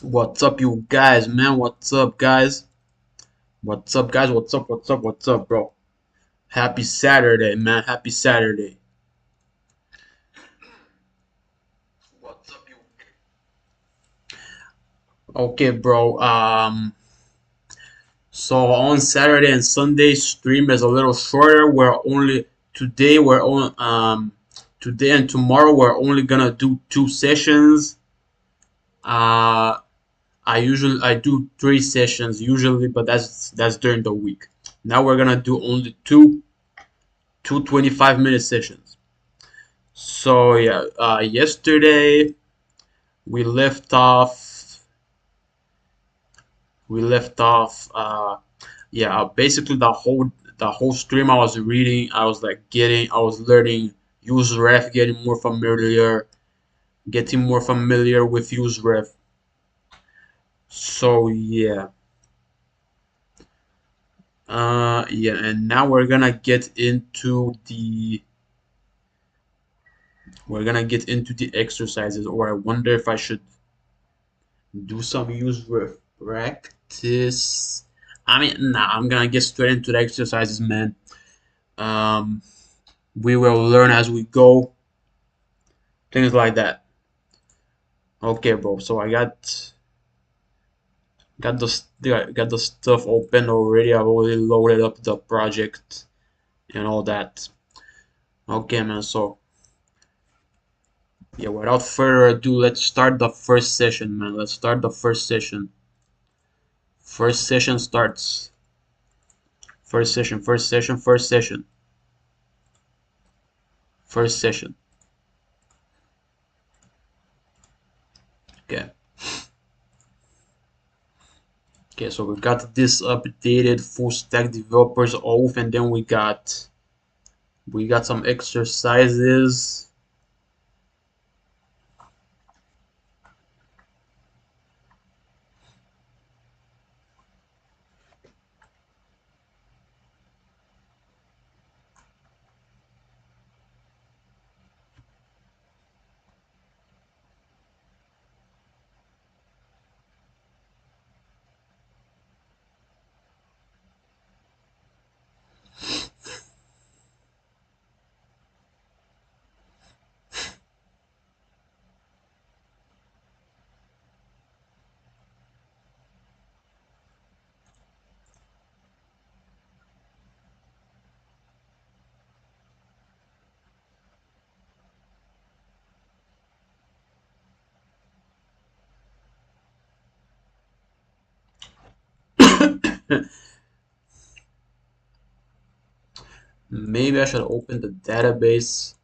What's up, you guys, man? What's up, guys? What's up, guys? What's up? What's up? What's up, bro? Happy Saturday, man. Happy Saturday. What's up, you? Okay, bro. So on Saturday and Sunday, stream is a little shorter. We're on today and tomorrow we're only gonna do two sessions. Uh, I do three sessions usually, but that's during the week. Now we're gonna do only two 25-minute sessions. So yeah, yesterday we left off. We left off. Yeah, basically the whole stream I was reading, I was learning useref, getting more familiar with useref. So yeah, yeah, and now we're gonna get into the exercises, or I wonder if I should do some useref practice. I mean, nah, I'm gonna get straight into the exercises, man. Um, we will learn as we go, things like that. Okay, bro. So I got the stuff open already. I've already loaded up the project and all that. Okay, man. So yeah, without further ado, let's start the first session, man. Let's start the first session. First session starts. First session. First session. First session. First session. Okay. Okay, so we got this updated full stack developers off, and then we got some exercises. Maybe I should open the database.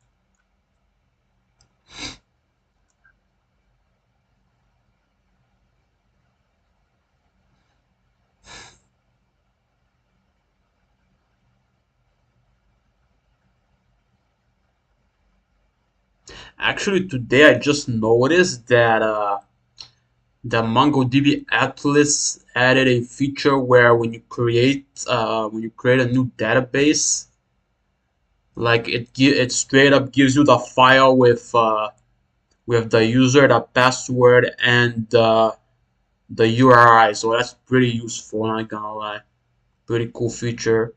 Actually, today I just noticed that the MongoDB Atlas added a feature where when you create a new database, like it straight up gives you the file with the user, the password, and the URI. So that's pretty useful. Not gonna lie, pretty cool feature.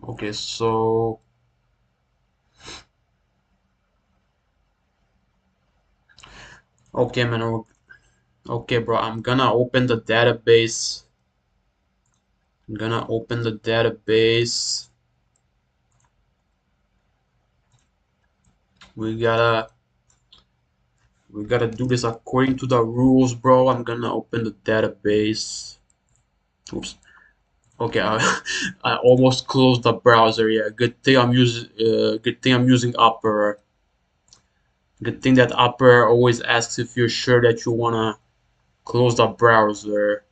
Okay, so okay, man. Okay, bro. I'm gonna open the database. I'm gonna open the database. We gotta We gotta do this according to the rules, bro. I'm gonna open the database. Oops. Okay, I almost closed the browser. Yeah, good thing I'm using. Good thing I'm using Opera. Good thing that Opera always asks if you're sure that you wanna close the browser.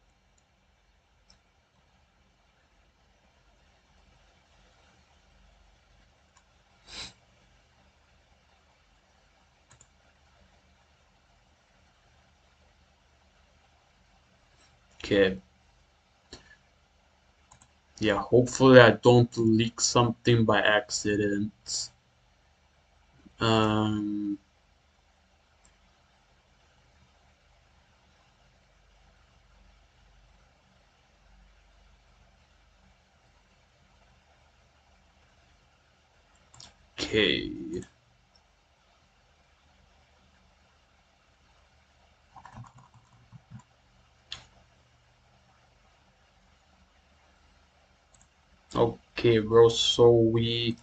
Okay. Yeah, hopefully I don't leak something by accident. Um, okay. Okay, bro. So we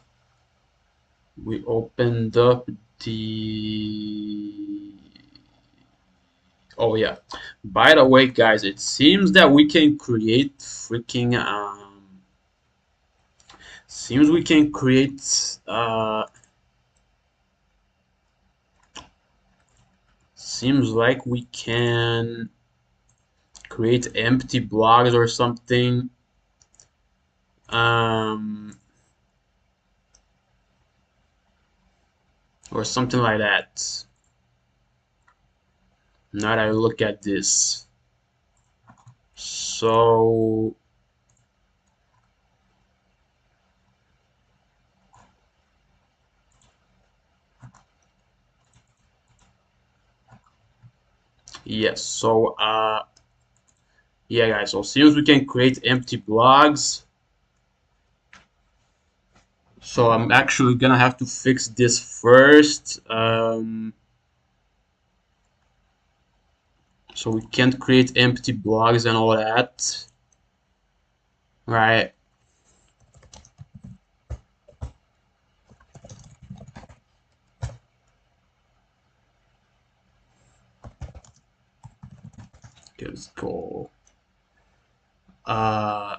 opened up the. Oh yeah. By the way, guys, it seems that we can create freaking seems we can create seems like we can create empty blogs or something. Um or something like that. Now that I look at this. So yes, so yeah guys, so since we can create empty blogs, so I'm actually gonna have to fix this first. So we can't create empty blogs and all that. Right. Okay, let's go. Uh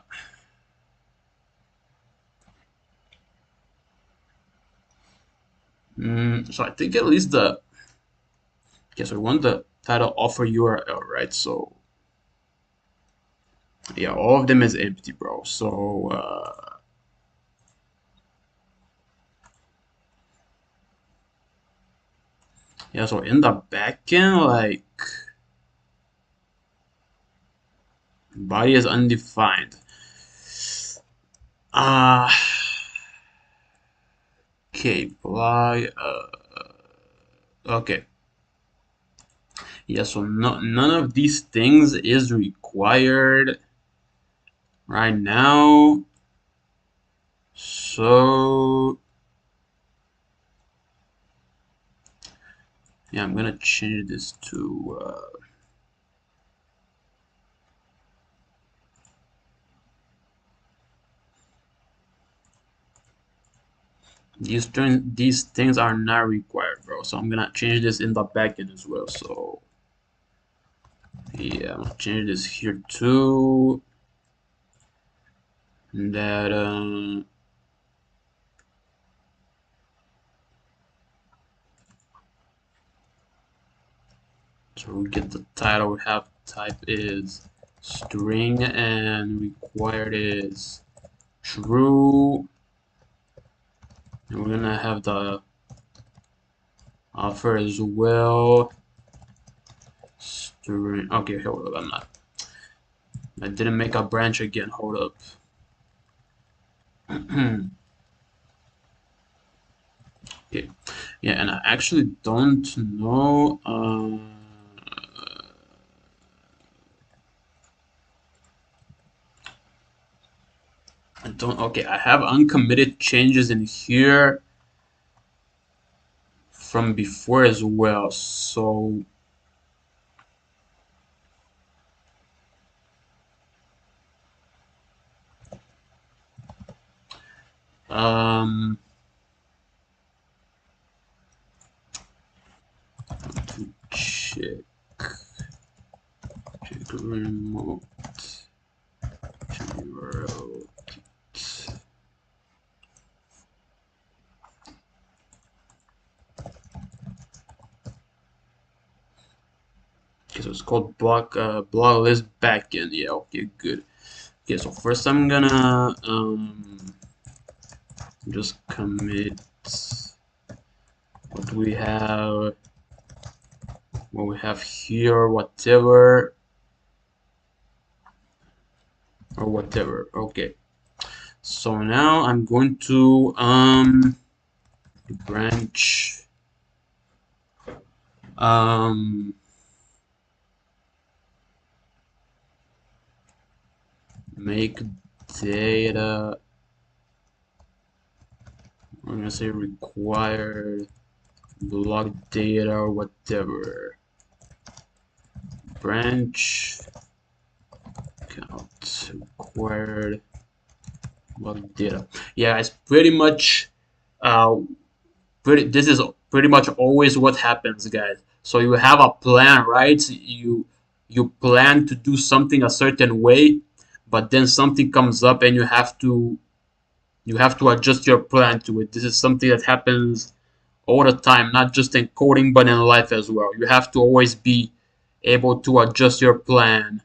so I think at least the okay, so we want the title offer URL, right? So yeah, all of them is empty, bro. So yeah, so in the backend, like body is undefined. Uh okay, blog okay. Yeah, so none of these things is required right now. So yeah, I'm gonna change this to these things are not required, bro. So I'm gonna change this in the backend as well. So yeah, I'm gonna change this here too. That so we get the title. We have type is string and required is true. And we're gonna have the offer as well. String. Okay, hold up. I didn't make a branch again. Hold up. Okay. Yeah, and I actually don't know. I don't. Okay, I have uncommitted changes in here from before as well. So check remote URL. Okay, so it's called block list backend. Yeah, okay, good. Okay, so first I'm gonna just commit what we have here, whatever or whatever. Okay, so now I'm going to branch make data, I'm gonna say required block data or whatever, branch count required block data. Yeah, it's pretty much uh this is pretty much always what happens, guys. So you have a plan, right? You plan to do something a certain way, but then something comes up and you have to adjust your plan to it. This is something that happens all the time, not just in coding but in life as well. You have to always be able to adjust your plan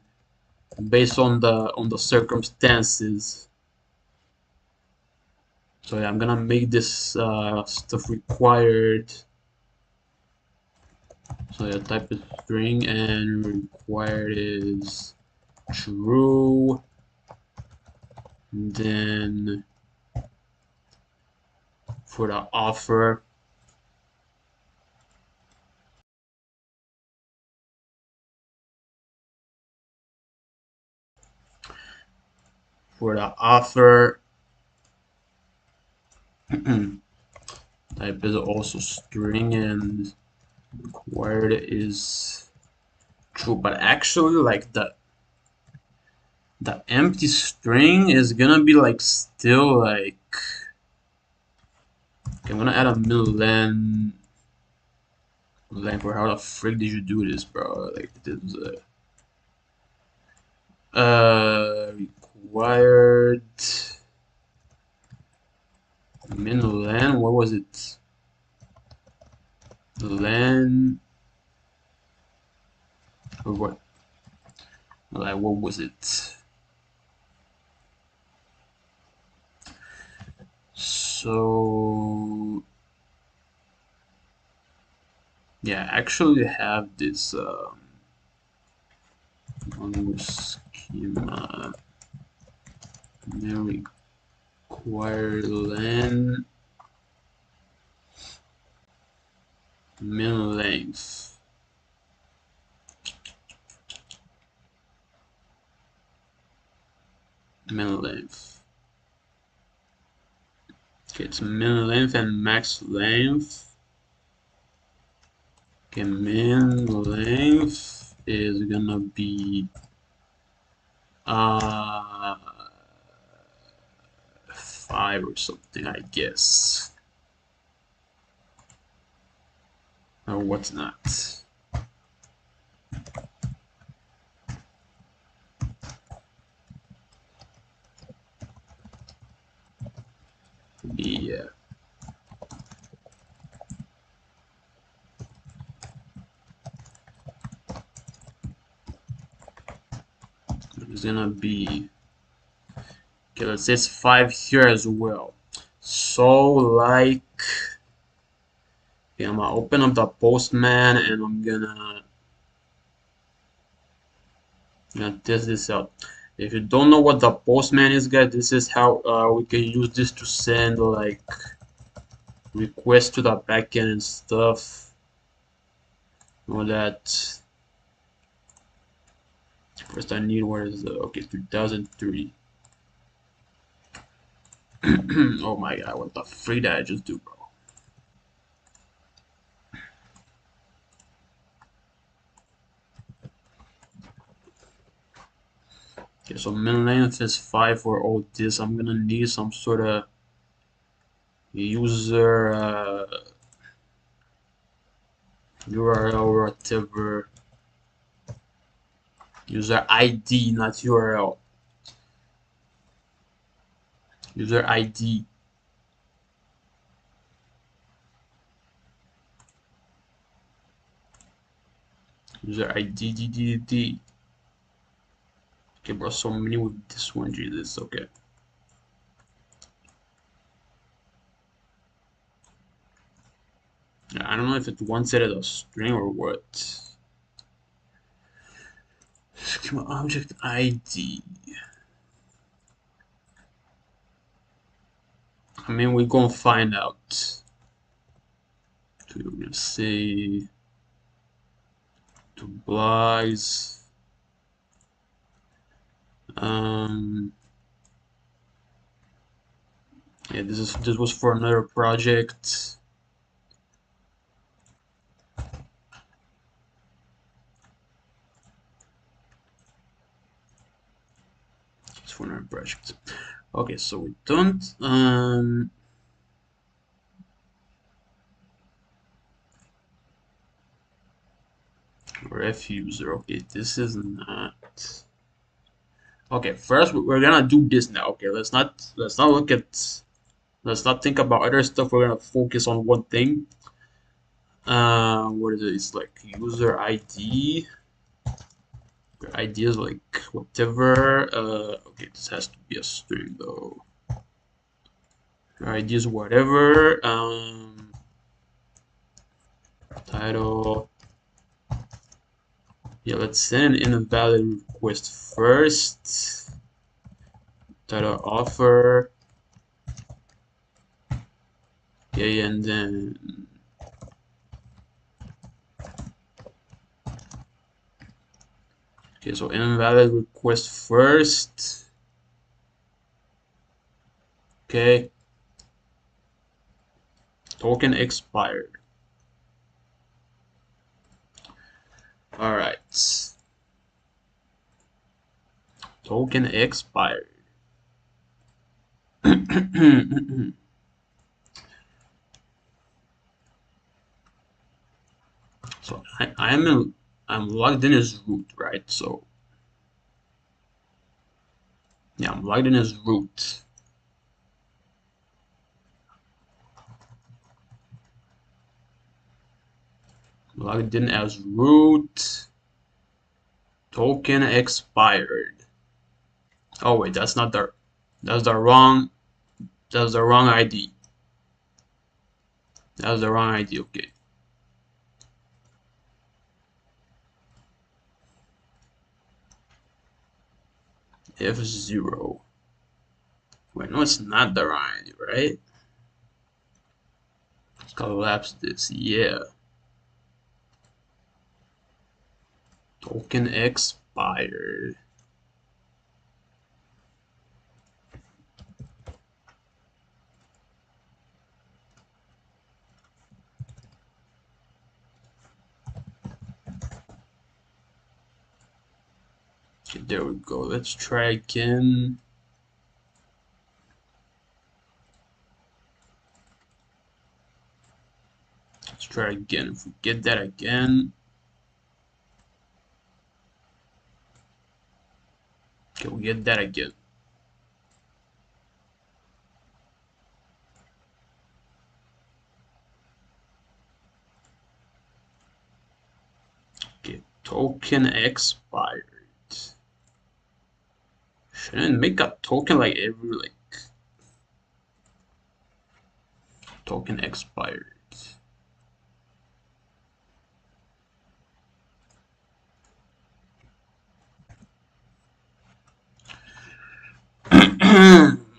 based on the circumstances. So yeah, I'm gonna make this stuff required. So yeah, type is string and required is true. And then for the offer, for the offer type is also string and required is true. But actually, like the empty string is gonna be like still like, okay, I'm gonna add a middle length. Or how the frick did you do this, bro? Like this required min len, what was it? Len or what? Like what was it? So yeah, actually have this schema then require len min length. Min length. Okay, it's min length and max length. Okay, min length is gonna be 5 or something, I guess. Or what's not. Yeah. It's gonna be, okay, let's say it's 5 here as well. So like, okay, I'm gonna open up the Postman and I'm gonna test this out. If you don't know what the Postman is, guys, this is how we can use this to send like requests to the backend and stuff. All that. First, I need, where is the, okay, 2003. Oh my god, what the freak did I just do, bro? Okay, so min length is 5 for all this. I'm gonna need some sort of user URL or whatever. User ID, not URL. User ID. User ID, D. Okay, bro, so many with this one, Jesus. Okay. I don't know if it wants it as a string or what. Schema object ID. I mean, we're gonna find out. So we're gonna say to Blaze. Yeah, this was for another project. It's for another project. Okay, so we don't ref user. Okay, this is not. Okay, first we're gonna do this now. Okay, let's not think about other stuff. We're gonna focus on one thing. What is it? It's like user ID. Your ID is like whatever. Okay, this has to be a string though. Your ID is whatever. Title. Yeah, let's send an invalid request first. Title offer. Okay, and then okay, so invalid request first. Okay. Token expired. All right. Token expired. So I'm logged in as root, right? So yeah, I'm logged in as root. Logged in as root. Token expired. Oh wait, that's the wrong ID. That's the wrong ID. Okay. F0. Wait, no, it's not the wrong ID, right? Let's collapse this. Yeah. Token expired. Okay, there we go. Let's try again. Let's try again. If we get that again. Okay, we get that again. Okay, token expired. Shouldn't make a token like every token expired.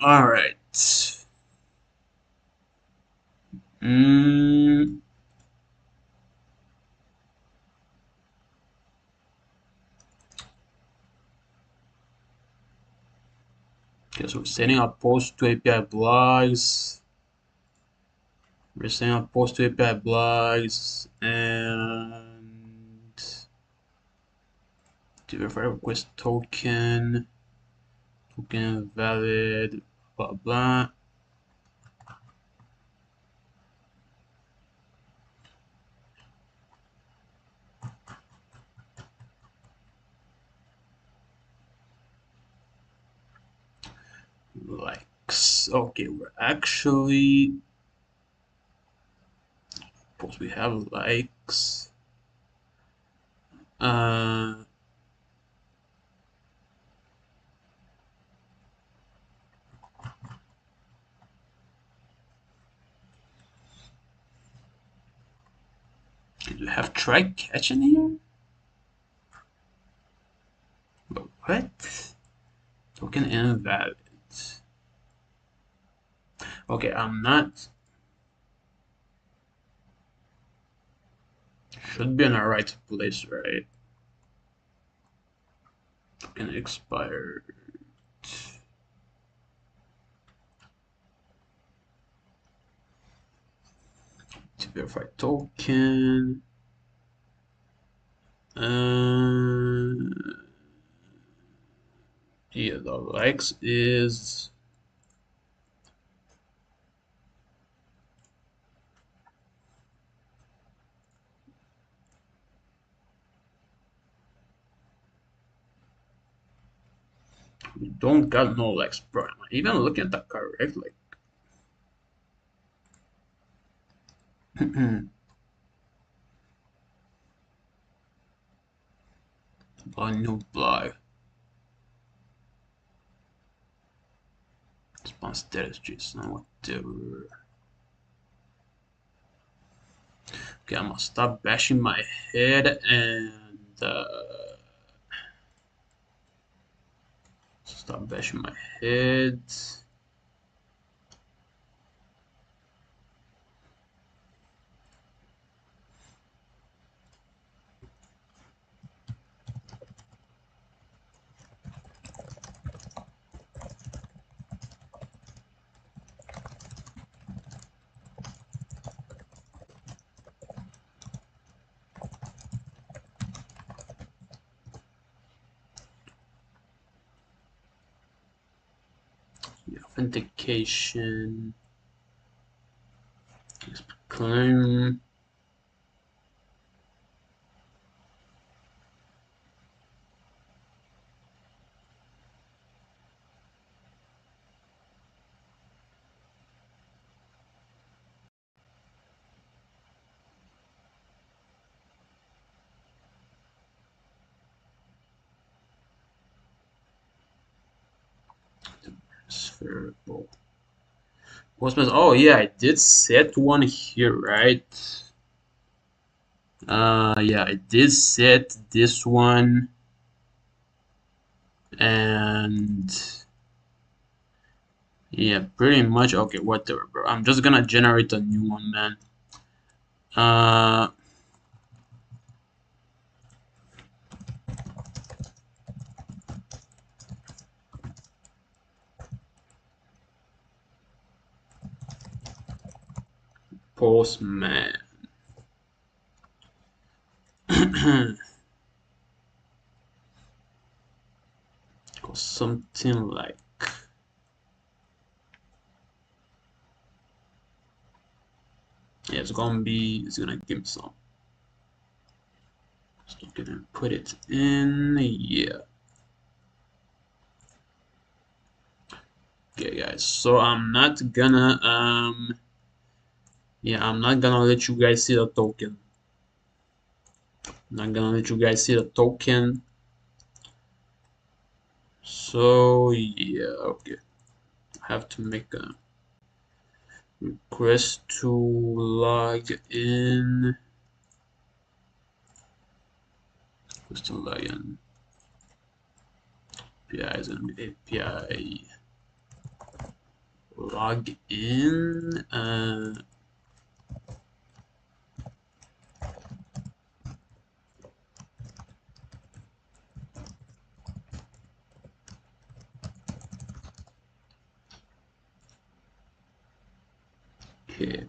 All right. Okay, so we're sending a post to API blogs. We're sending a post to API blogs and to verify request token valid, blah blah. likes. Okay, we're actually suppose we have likes. Uh, do you have try catching here? But what? Token invalid. Okay, I'm not. Should be in the right place, right? Token expired. To verify token. Yeah, the likes is we don't got no likes, bro. Am I even looking at that correct? Like, a new blind response status JSON, whatever. Okay, I'm gonna stop bashing my head and stop bashing my head. The authentication. Claim. Transferable. Oh yeah, I did set one here, right? Yeah, I did set this one, and yeah, pretty much. Okay, whatever, bro. I'm just gonna generate a new one, man. Uh, Postman. Or something like. Yeah, it's gonna give me some. Just gonna put it in. Yeah. Okay, guys. So I'm not gonna let you guys see the token. I'm not gonna let you guys see the token. So yeah, okay. I have to make a request to log in. Request to log in. API is gonna be API log in. Okay.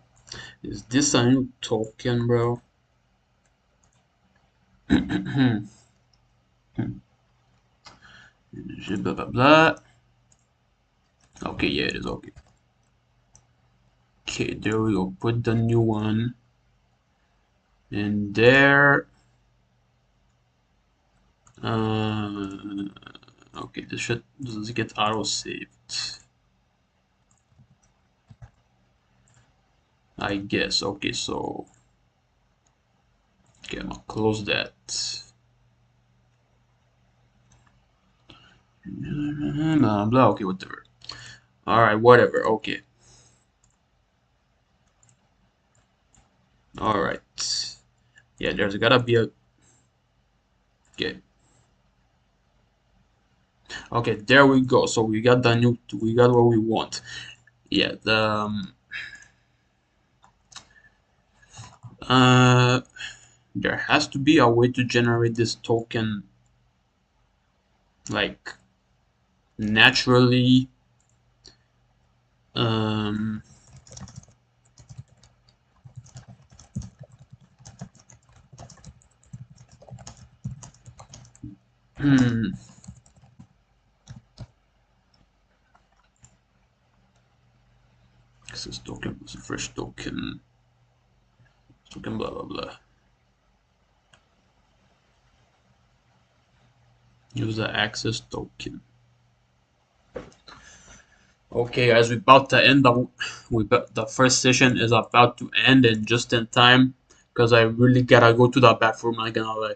Is this a new token, bro? Blah blah blah. Okay, yeah, it is okay. Okay, there we go. Put the new one in there. Okay, this should get auto saved. I guess. Okay, so okay, I'm gonna close that. Blah blah. Okay, whatever. All right, whatever. Okay. All right. Yeah, there's gotta be a. Okay. Okay, there we go. So we got the new. We got what we want. Yeah. The. Uh. There has to be a way to generate this token like naturally. Um. Hmm. Access token plus a fresh token. Token blah blah blah. Use the access token. Okay, guys, we're about to end the first session is about to end and just in time because I really gotta go to the bathroom. I'm not gonna lie.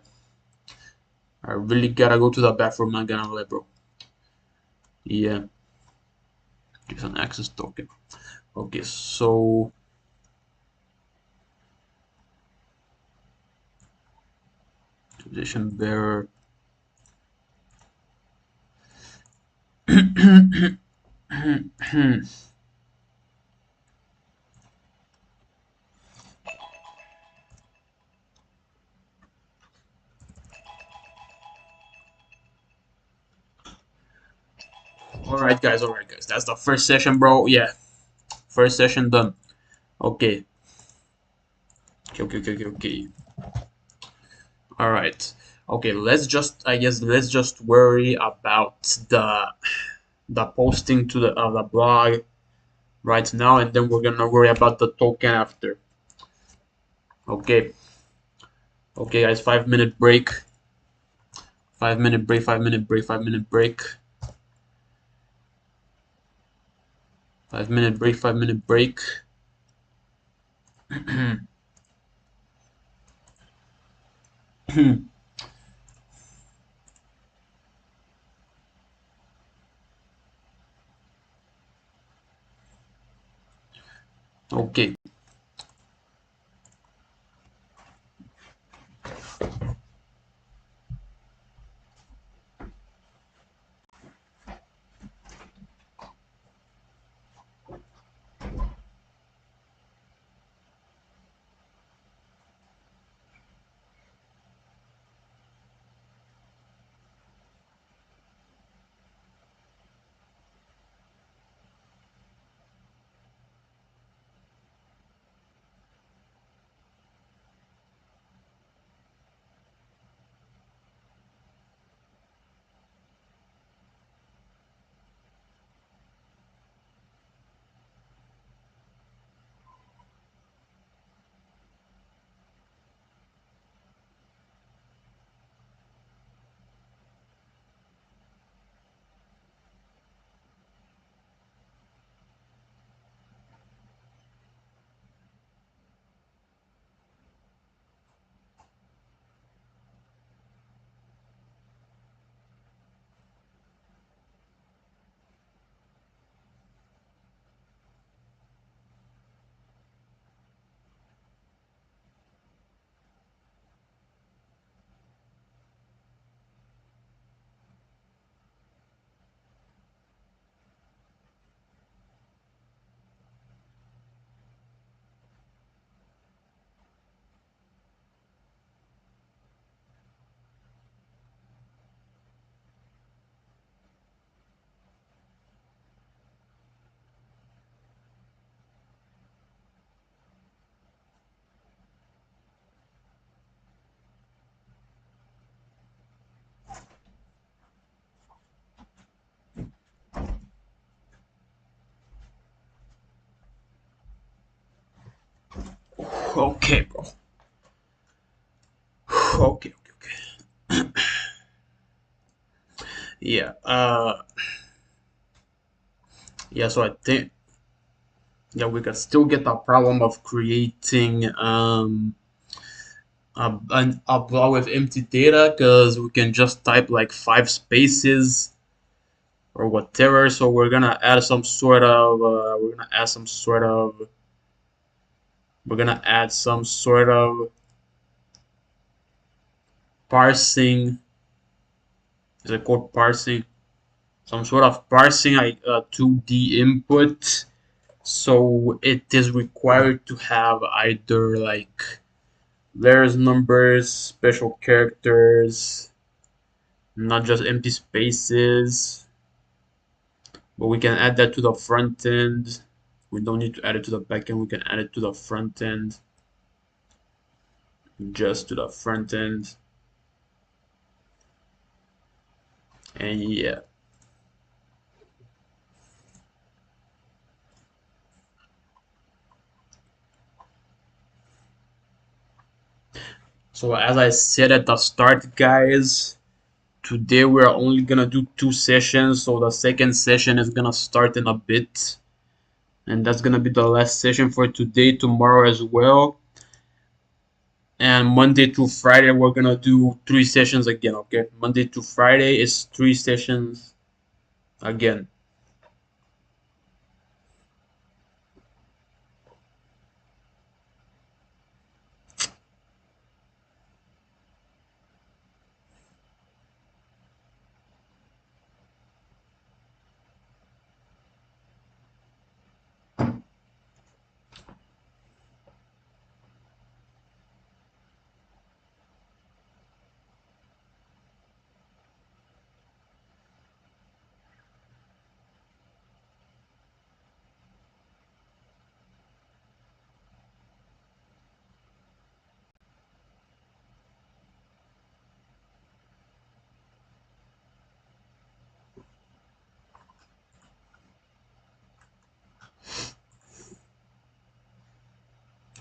I really gotta go to the bathroom. I'm not gonna lie, bro. Yeah, just an access token. Okay, so position bearer. All right, guys. That's the first session, bro. Yeah, first session done. Okay, okay. All right. Okay, I guess let's just worry about the posting to the blog right now, and then we're gonna worry about the token after. Okay. Okay, guys. 5 minute break. 5 minute break. 5 minute break. 5 minute break. 5 minute break. 5 minute break. Okay. Okay, bro. Okay. Yeah. Yeah. So I think. yeah, we can still get the problem of creating a block with empty data because we can just type like 5 spaces or whatever. So we're gonna add some sort of parsing. Is it called parsing? Some sort of parsing to the input. So it is required to have either like letters, numbers, special characters, not just empty spaces. But we can add that to the front end. We don't need to add it to the back end. We can add it to the front end, just to the front end. And yeah. So as I said at the start, guys, today we're only gonna do 2 sessions. So the second session is gonna start in a bit. And that's gonna be the last session for today, tomorrow as well. And Monday to Friday we're gonna do 3 sessions again, okay? Monday to Friday is 3 sessions again.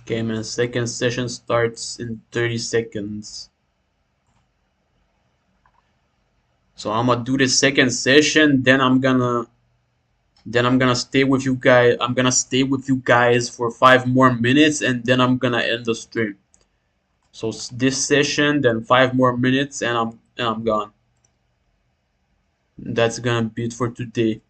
Okay, man, second session starts in 30 seconds. So I'm gonna do the second session, then I'm gonna stay with you guys. I'm gonna stay with you guys for 5 more minutes, and then I'm gonna end the stream. So this session, then 5 more minutes, and I'm gone. That's gonna be it for today.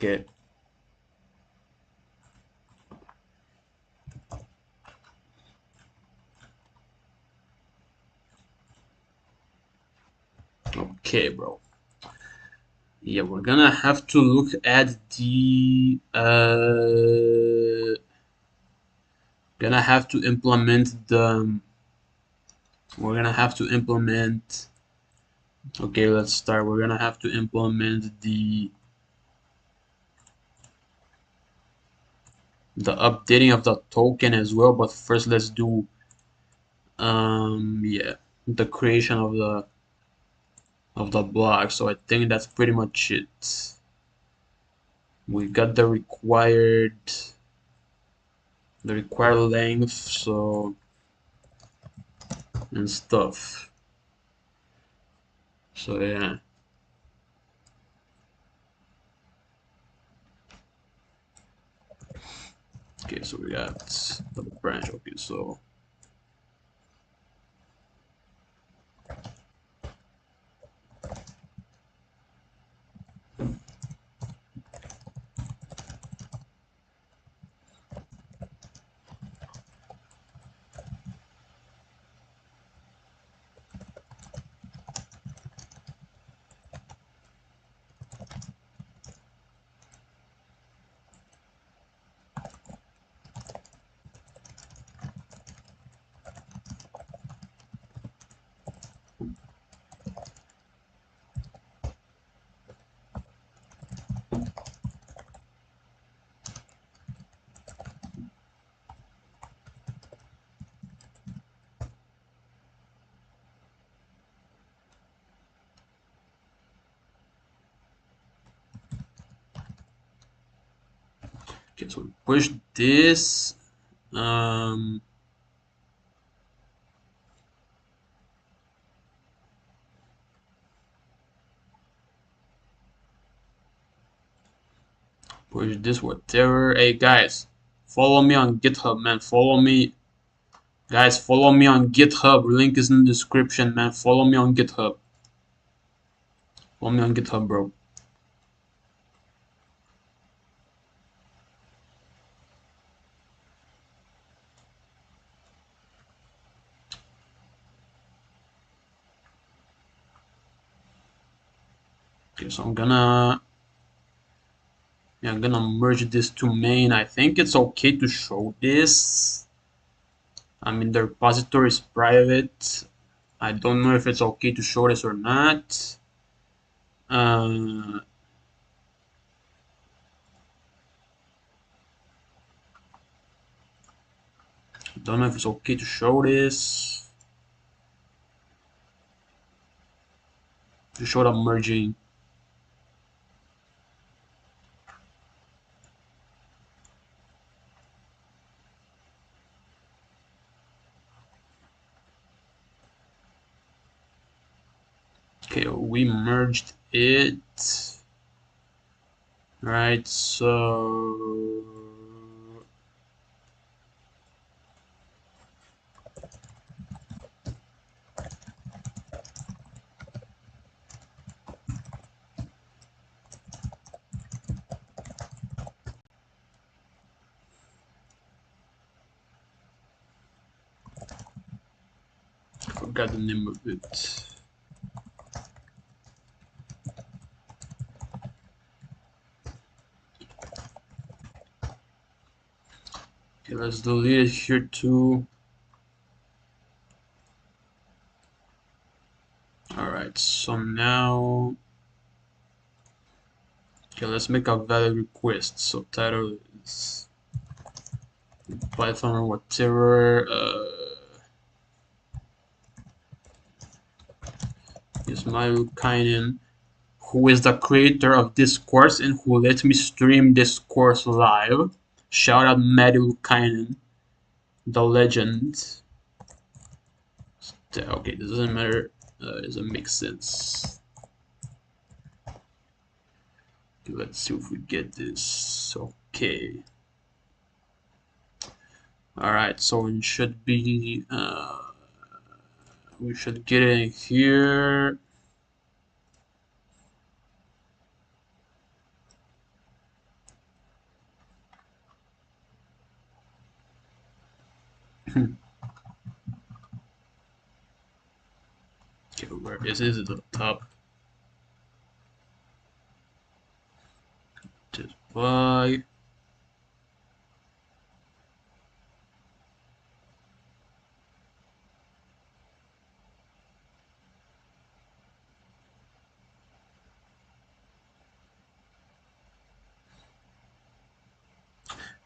Okay. Okay, bro. Yeah, we're gonna have to look at the gonna have to implement the we're gonna have to implement okay, let's start. We're gonna have to implement the updating of the token as well, but first let's do yeah, the creation of the block. So I think that's pretty much it. We got the required length, so and stuff. So yeah. Okay, so we got the branch. Okay, so okay, so we push this. Um, Push this whatever. Hey guys, follow me on GitHub, man. Follow me. Guys, follow me on GitHub. Link is in the description, man. Follow me on GitHub. Follow me on GitHub, bro. Okay, so I'm gonna merge this to main. I think it's okay to show this. I mean, the repository is private. I don't know if it's okay to show this or not. Uh, don't know if it's okay to show this. To show the merging. Okay, we merged it. Right, so I forgot the name of it. Okay, let's delete it here too. Alright, so now okay, let's make a valid request. So title is Python or whatever. Ismail Kainen, who is the creator of this course and who let me stream this course live. Shout out Matthew Kainen, the legend. Okay, this doesn't matter. It doesn't make sense. Okay, let's see if we get this. Okay. Alright, so it should be we should get in here. Okay, where is it? Is it at the top? Just by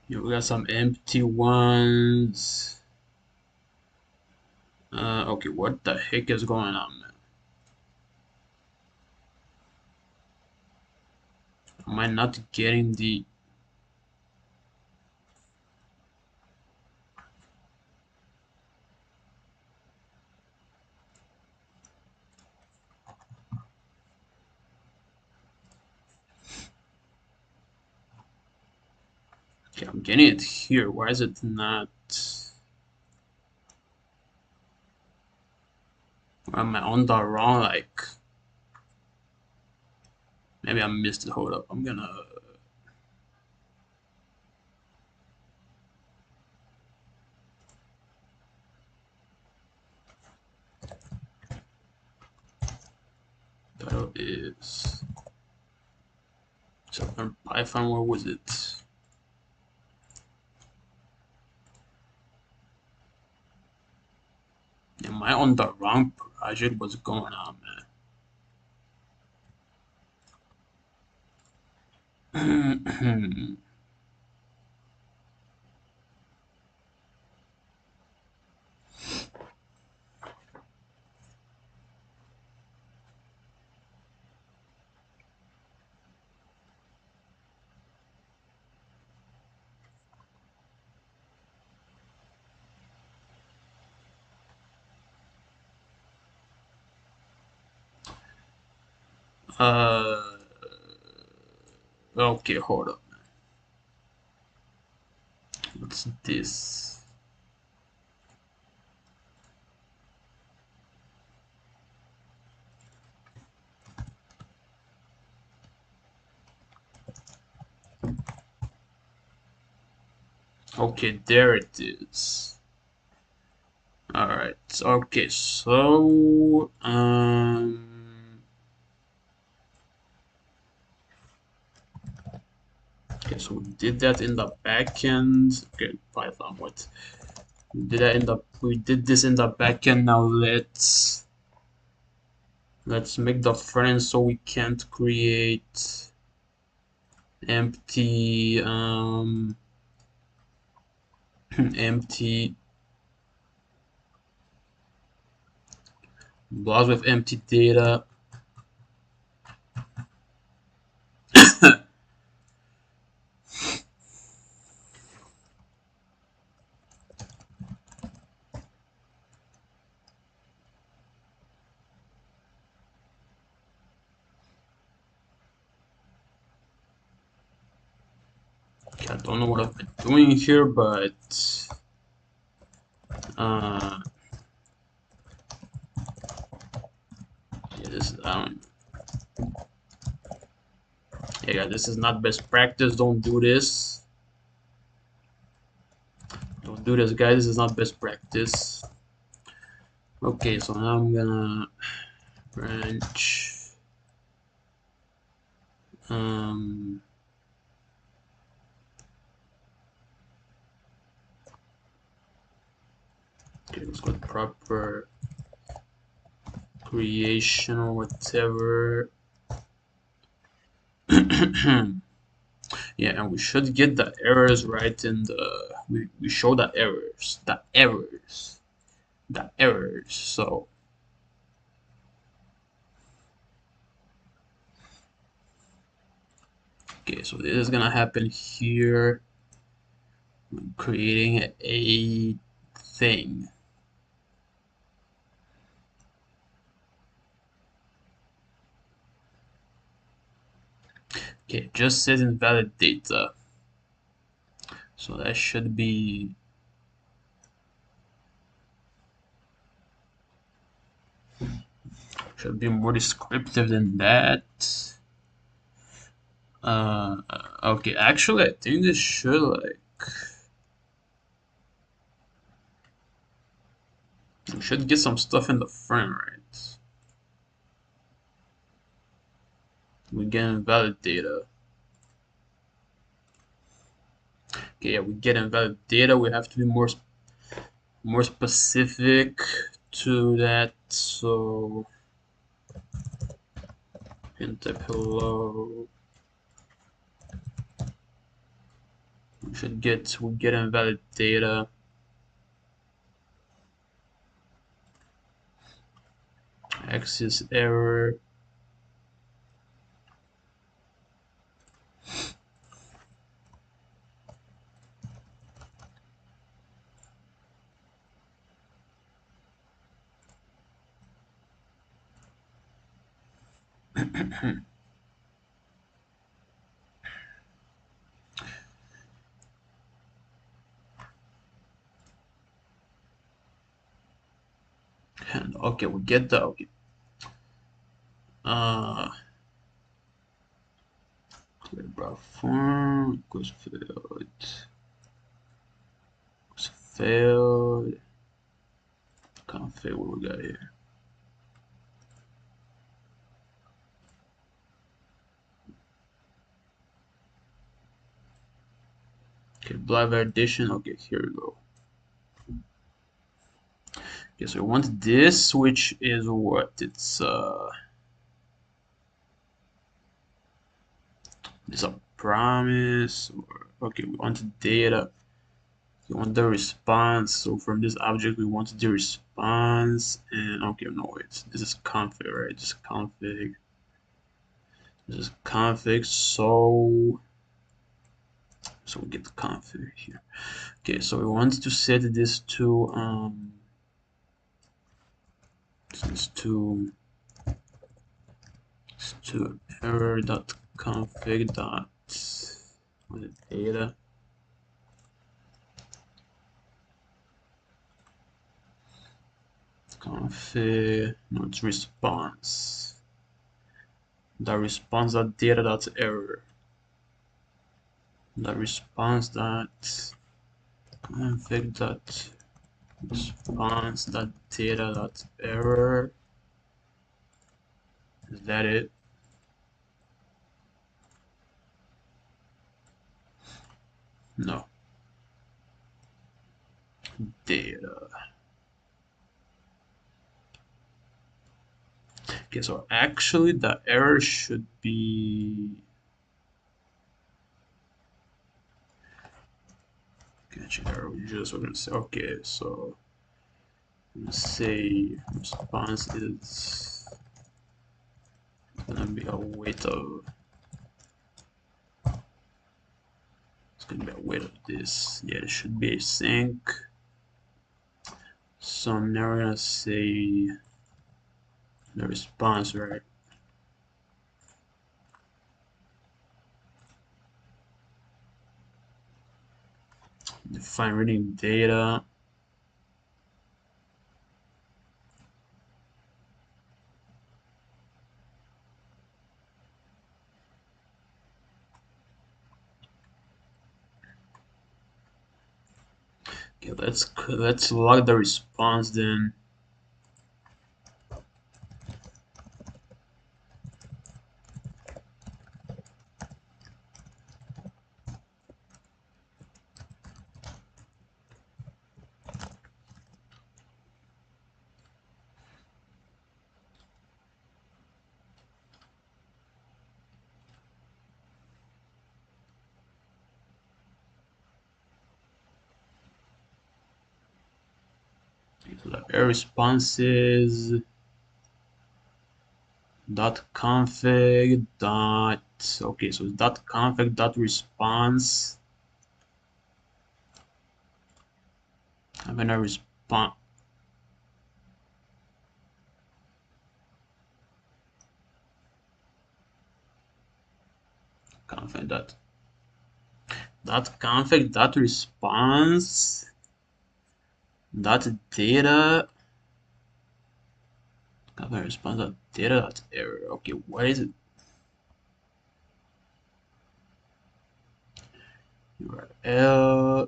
we got some empty ones. Okay, what the heck is going on, man? Am I not getting the... Okay, I'm getting it here. Why is it not... Am I on the wrong, like... Maybe I missed it. Hold up. I'm gonna... Title is... So from Python, where was it? Am I on the wrong project? What's going on, man? uh... Okay, hold up. What's this? Okay, there it is. All right. Okay, so okay, so we did that in the backend. Okay, Python. What? We did this in the backend. Now let's make the front end so we can't create empty empty blobs with empty data. I don't know what I've been doing here, but uh, yeah, this yeah, this is not best practice. Don't do this. Don't do this, guys. This is not best practice. Okay, so now I'm gonna branch. Um, okay, let's go proper creation or whatever. Yeah, and we should get the errors right in the we show the errors. So okay, so this is gonna happen here when creating a thing. Okay, it just says invalid data. So that should be more descriptive than that. Okay, actually, I think this should like we should get some stuff in the front, right? We get invalid data. Okay, yeah, we get invalid data. We have to be more specific to that. So, in type hello. We get invalid data. Access error. And okay, we get the okay. Clear bar form was failed. Was failed. Config. What we got here? Okay, blind validation. Okay, here we go. Okay, so we want this, which is what? It's a promise. Or, okay, we want data. We want the response. So from this object, we want the response. And okay, no, wait. This is config, right? This is config. This is config. So we get the config here. Okay, so we want to set this to this to error.config dot data. config, not response. The response dot data dot error. The response dot config dot response dot data dot error. Is that it? No. Data. Okay, so actually the error should be catching error. We just we're gonna say okay, so let's say response is gonna be a weight of it's gonna be a weight of this. Yeah, it should be a sync. So now we're gonna say the response, right? Define reading data. Okay, let's log the response then. So the error responses dot config dot okay, so it's dot config dot response. I'm gonna respond config config dot response dot data config response dot data dot error. Okay, what is it? URL.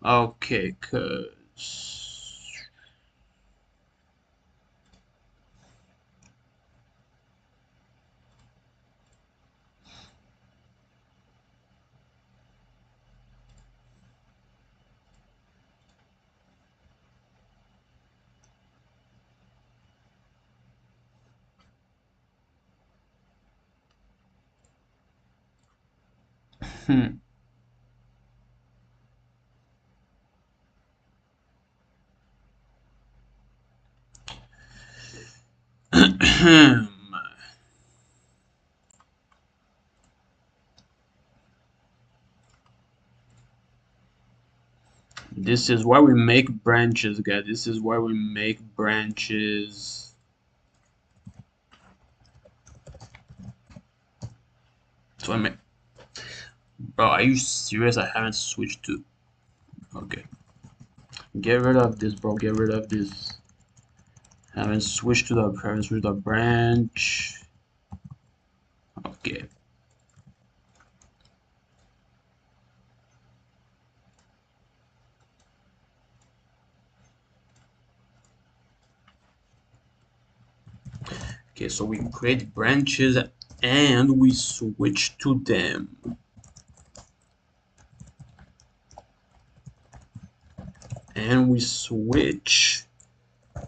Okay, cause hmm. This is why we make branches, guys. This is why we make branches. So I make. Bro, are you serious? I haven't switched to. Okay. Get rid of this, bro. Get rid of this. Haven't switched to the branch. Okay. Okay, so we create branches and we switch to them. And we switch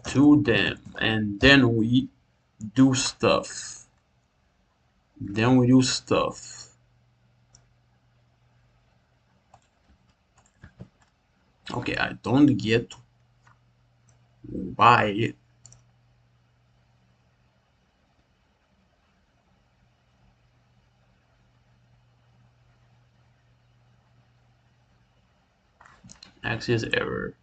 to them. And then we do stuff. Then we do stuff. Okay, I don't get why access error.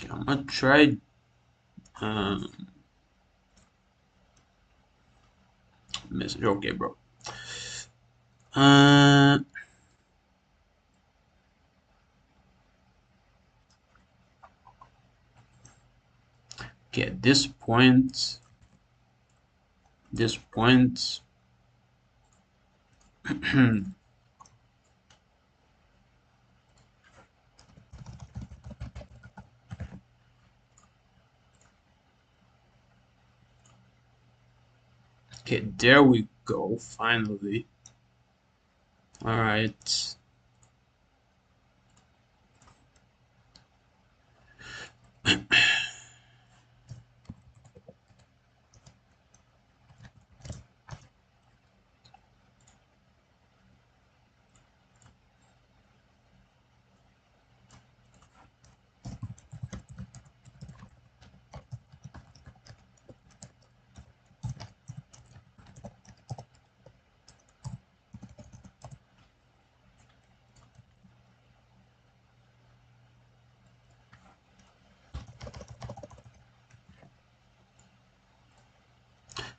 Okay, I'm gonna try um message. Okay, bro. Uh, okay, at this point, okay, there we go, finally. All right.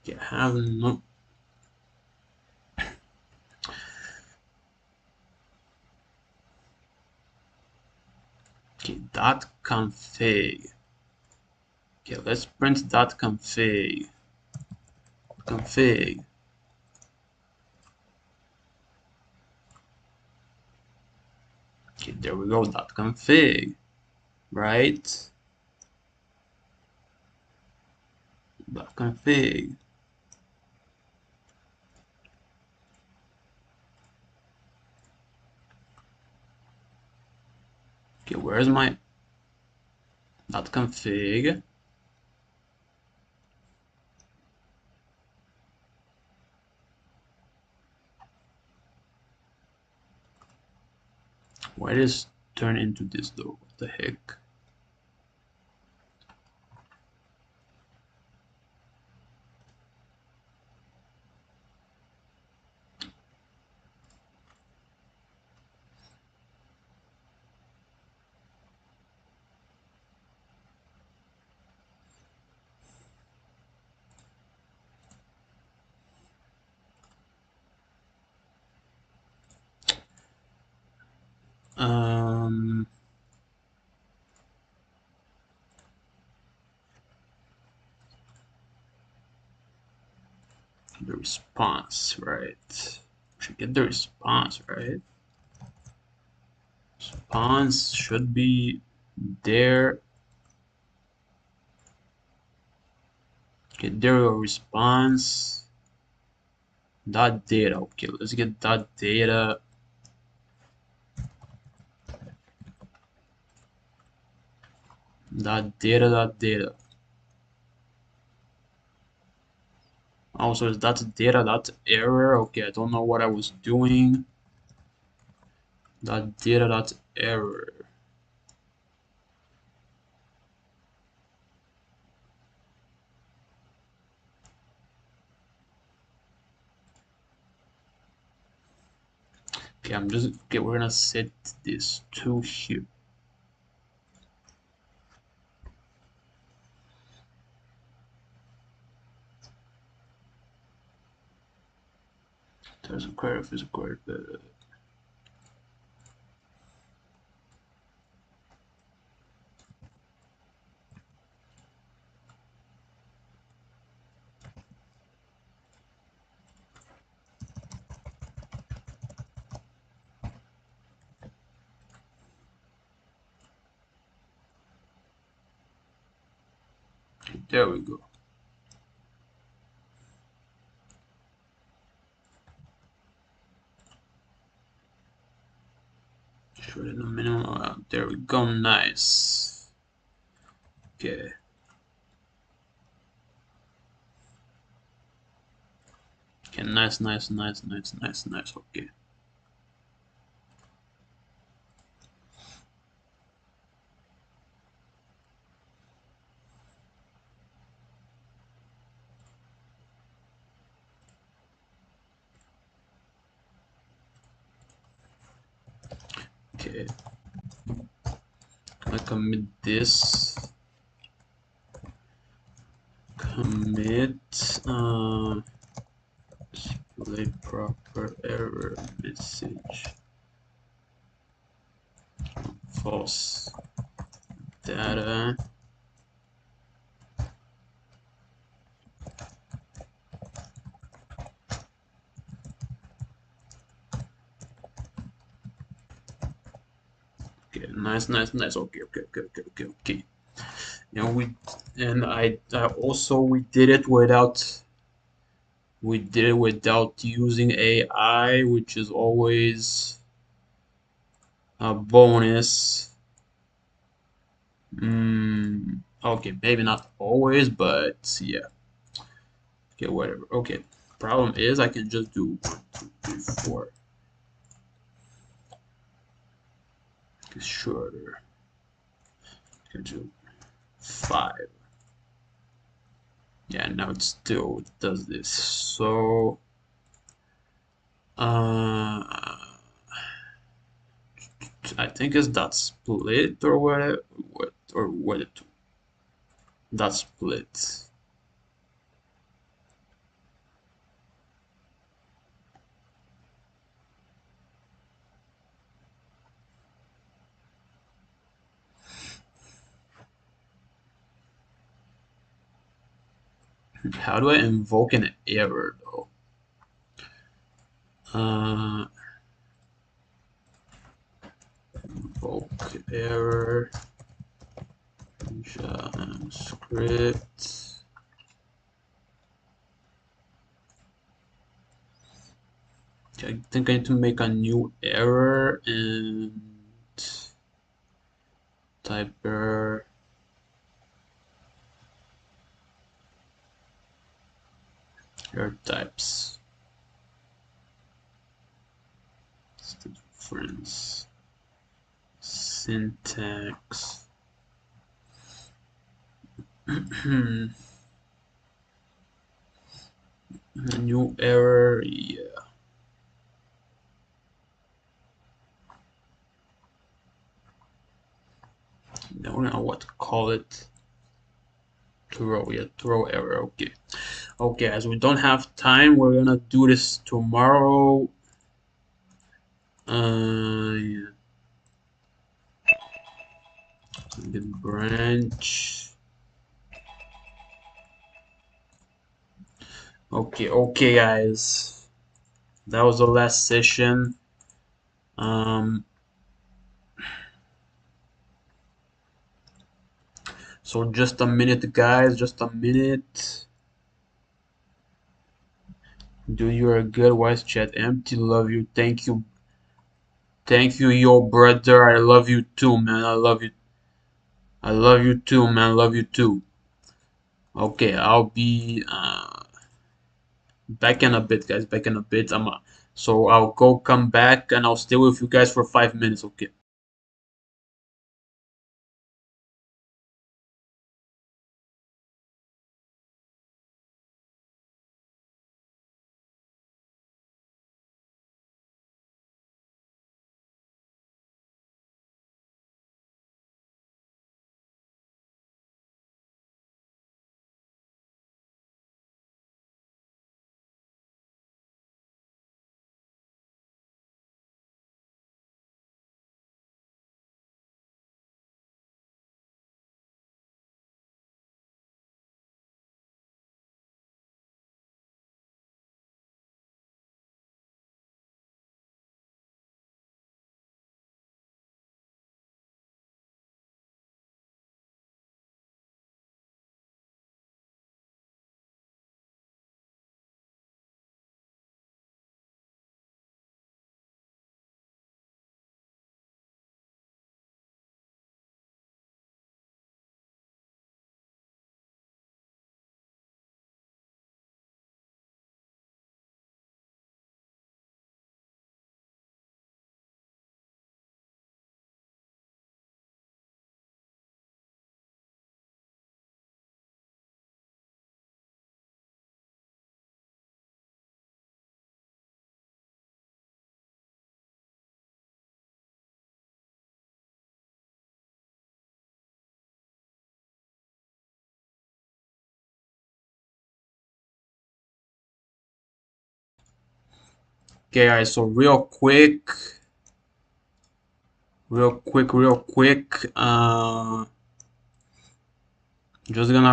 Okay, I have no. Okay, dot config. Okay, let's print dot config. Config. Okay, there we go. Dot config. Right. Dot config. Okay, where's my dot config? Why did this turn into this though? What the heck? Um, the response, right? Should get the response, right? Response should be there. Okay, there we go. Response dot data. Okay, let's get dot data. Dot data. Dot data. Also, is that data dot error? Okay, I don't know what I was doing. Dot data dot error. Okay, we're gonna set this to here. There's a query, physical query. There we go. Show it in the minimum. There we go. Nice. Okay. Okay. Nice. Nice. Nice. Nice. Nice. Nice. Okay. Okay. I commit this. Display proper error message. False data. Okay, nice. Okay. And also we did it without using AI, which is always a bonus. Okay, maybe not always, but yeah. Okay, whatever. Okay. Problem is I can just do 1, 2, 3, 4. It's shorter. I can do 5. Yeah, now it still does this. So I think it's dot split or whatever, what it dot split. How do I invoke an error though? Uh, invoke error JavaScript. Okay, I think I need to make a new error and type error. Error types. What's the difference? Syntax. New error, yeah. I don't know what to call it. Throw, yeah, throw error. Okay. Okay, as we don't have time, we're gonna do this tomorrow. Yeah. The branch. Okay, guys. That was the last session. Um, so just a minute, guys. Just a minute. Do you are good? Wise chat empty? Love you. Thank you, yo brother. I love you too, man. I love you. I love you too, man. Love you too. Okay, I'll be back in a bit, guys. Back in a bit. So I'll come back and I'll stay with you guys for 5 minutes. Okay. Okay, guys, so real quick, just gonna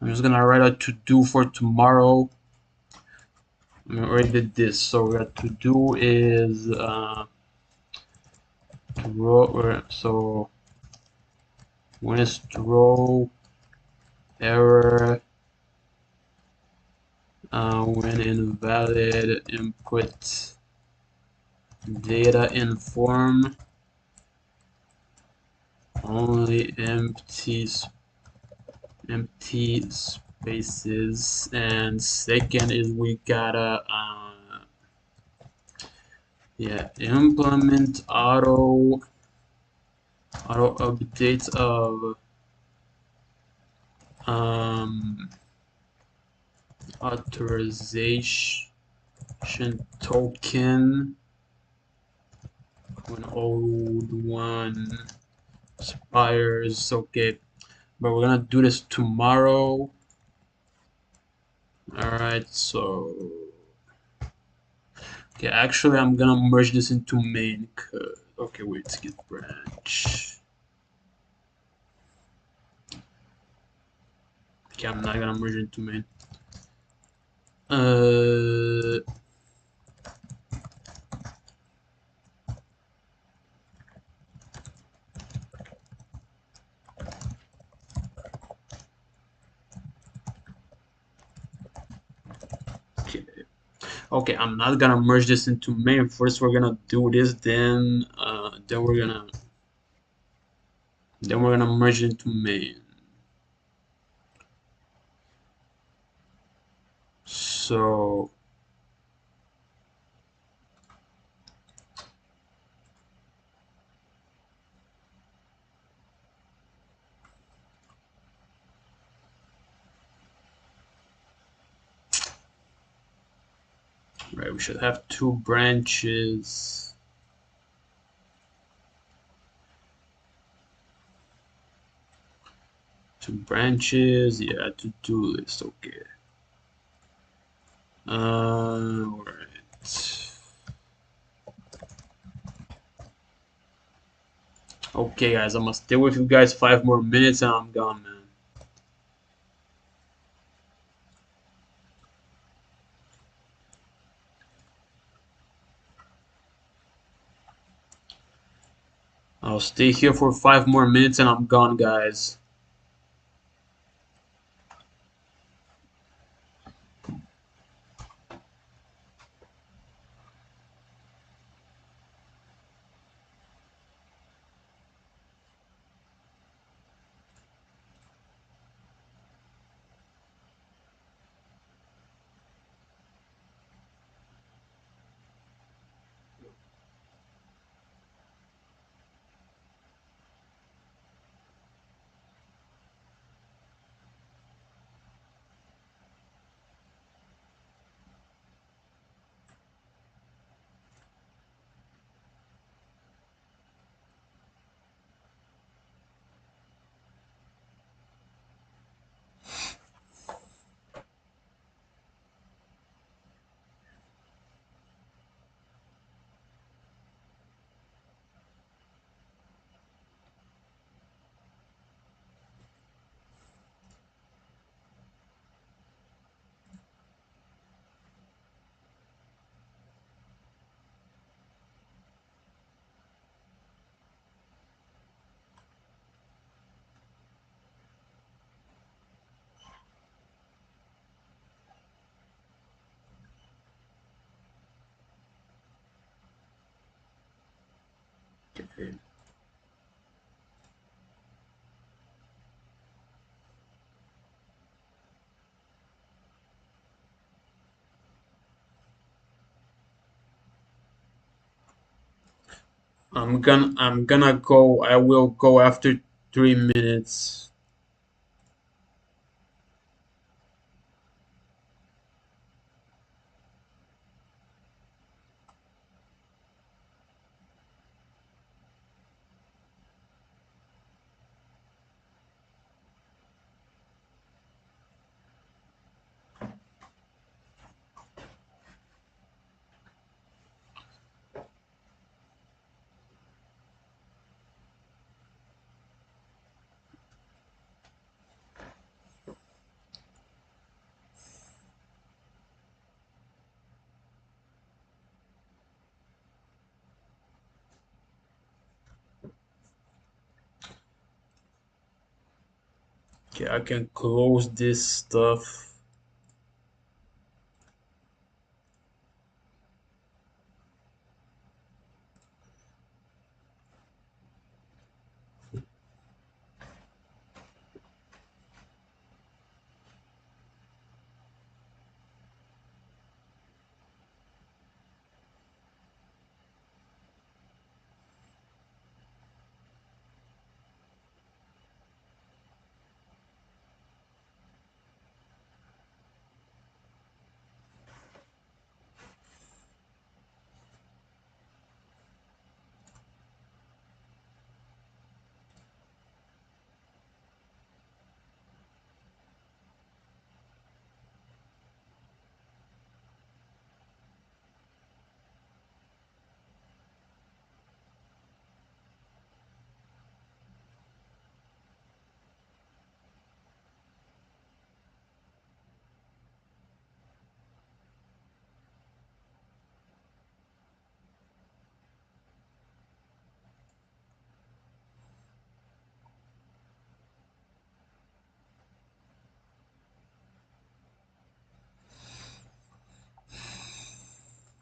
I'm just gonna write a to do for tomorrow. I already did this, so what to do is throw. So when is throw error when invalid input data in form only empty spaces, and second is we gotta yeah, implement auto update of um authorization token when old one expires. Okay, but we're gonna do this tomorrow. All right, so okay, actually I'm gonna merge this into main. Okay, wait, skip branch. Okay, I'm not gonna merge it into main. Uh, okay. Okay, I'm not gonna merge this into main. First, we're gonna do this, then we're gonna merge it into main. So right, we should have two branches. Two branches, yeah, to do list. Okay. Alright. Okay, guys, I'm gonna stay with you guys 5 more minutes and I'm gone, man. I'll stay here for 5 more minutes and I'm gone, guys. Okay. I'm gonna go. I will go after 3 minutes. Okay, I can close this stuff.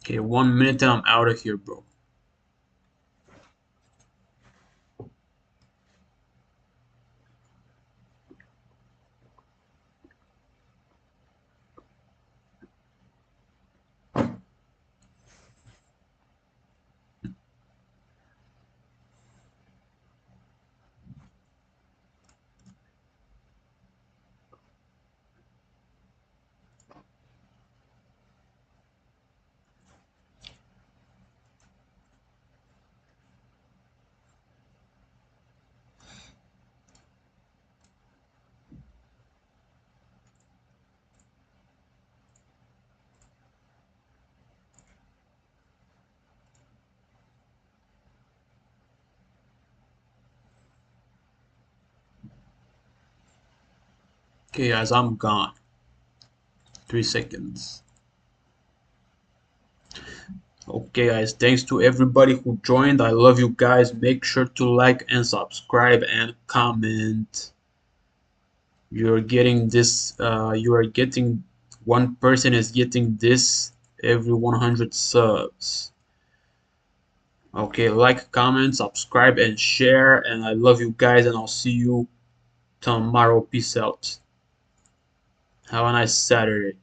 Okay, 1 minute and I'm out of here, bro. Okay, guys, I'm gone. 3 seconds. Okay, guys, thanks to everybody who joined. I love you guys. Make sure to like and subscribe and comment. You're getting this. You are getting. One person is getting this every 100 subs. Okay, like, comment, subscribe, and share. And I love you guys, and I'll see you tomorrow. Peace out. Have a nice Saturday.